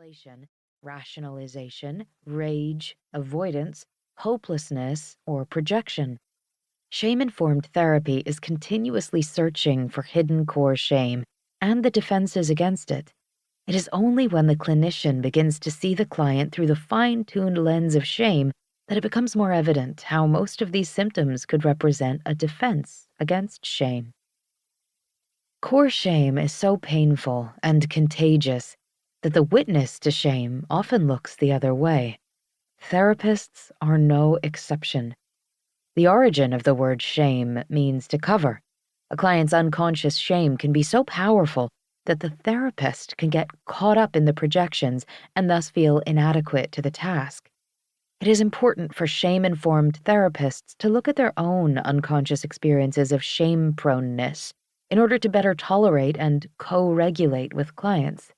manipulation, rationalization, rage, avoidance, hopelessness, or projection. Shame-informed therapy is continuously searching for hidden core shame and the defenses against it. It is only when the clinician begins to see the client through the fine-tuned lens of shame that it becomes more evident how most of these symptoms could represent a defense against shame. Core shame is so painful and contagious that the witness to shame often looks the other way. Therapists are no exception. The origin of the word shame means to cover. A client's unconscious shame can be so powerful that the therapist can get caught up in the projections and thus feel inadequate to the task. It is important for shame-informed therapists to look at their own unconscious experiences of shame-proneness in order to better tolerate and co-regulate with clients.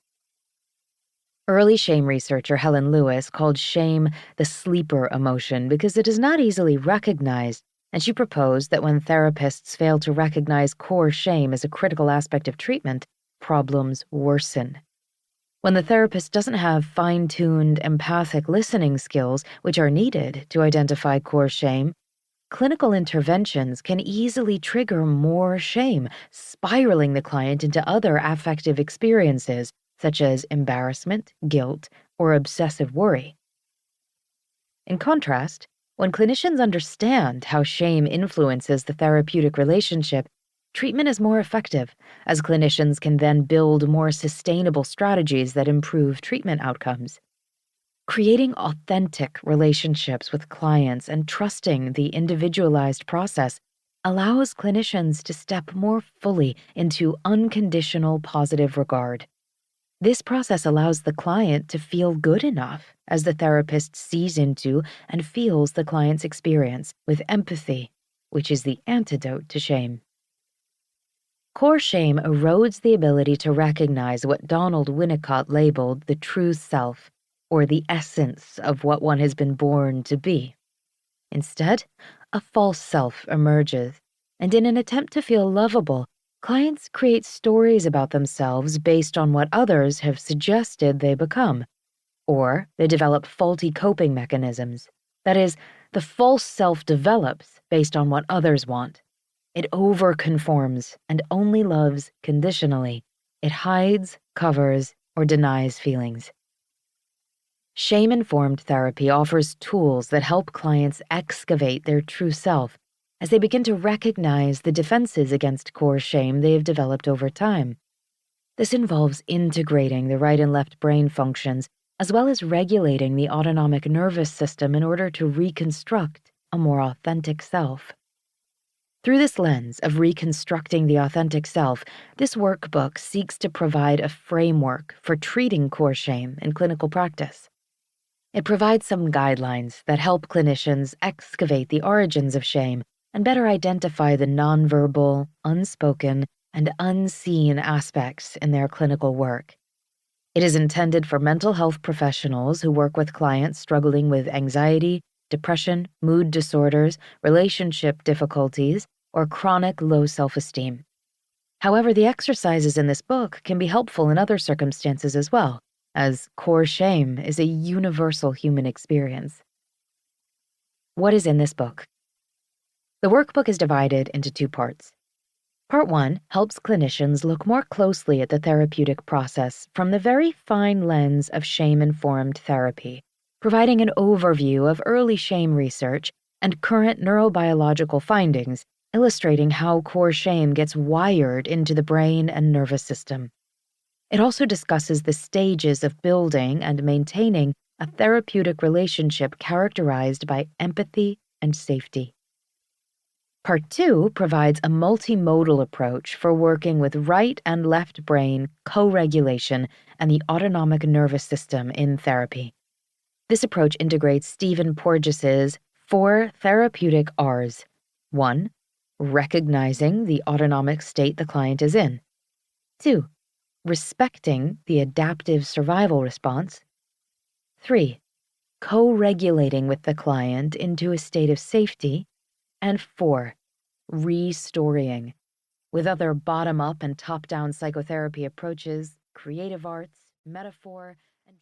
Early shame researcher Helen Lewis called shame the sleeper emotion because it is not easily recognized, and she proposed that when therapists fail to recognize core shame as a critical aspect of treatment, problems worsen. When the therapist doesn't have fine-tuned empathic listening skills, which are needed to identify core shame, clinical interventions can easily trigger more shame, spiraling the client into other affective experiences, such as embarrassment, guilt, or obsessive worry. In contrast, when clinicians understand how shame influences the therapeutic relationship, treatment is more effective, as clinicians can then build more sustainable strategies that improve treatment outcomes. Creating authentic relationships with clients and trusting the individualized process allows clinicians to step more fully into unconditional positive regard. This process allows the client to feel good enough as the therapist sees into and feels the client's experience with empathy, which is the antidote to shame. Core shame erodes the ability to recognize what Donald Winnicott labeled the true self, or the essence of what one has been born to be. Instead, a false self emerges, and in an attempt to feel lovable, clients create stories about themselves based on what others have suggested they become, or they develop faulty coping mechanisms. That is, the false self develops based on what others want. It overconforms and only loves conditionally. It hides, covers, or denies feelings. Shame-informed therapy offers tools that help clients excavate their true self as they begin to recognize the defenses against core shame they have developed over time. This involves integrating the right and left brain functions, as well as regulating the autonomic nervous system in order to reconstruct a more authentic self. Through this lens of reconstructing the authentic self, this workbook seeks to provide a framework for treating core shame in clinical practice. It provides some guidelines that help clinicians excavate the origins of shame and better identify the nonverbal, unspoken, and unseen aspects in their clinical work. It is intended for mental health professionals who work with clients struggling with anxiety, depression, mood disorders, relationship difficulties, or chronic low self-esteem. However, the exercises in this book can be helpful in other circumstances as well, as core shame is a universal human experience. What is in this book? The workbook is divided into 2 parts. Part 1 helps clinicians look more closely at the therapeutic process from the very fine lens of shame-informed therapy, providing an overview of early shame research and current neurobiological findings, illustrating how core shame gets wired into the brain and nervous system. It also discusses the stages of building and maintaining a therapeutic relationship characterized by empathy and safety. Part 2 provides a multimodal approach for working with right and left brain co-regulation and the autonomic nervous system in therapy. This approach integrates Stephen Porges's 4 therapeutic R's. 1. Recognizing the autonomic state the client is in. 2. Respecting the adaptive survival response. 3. Co-regulating with the client into a state of safety. And 4. Restorying. With other bottom-up and top-down psychotherapy approaches, creative arts, metaphor,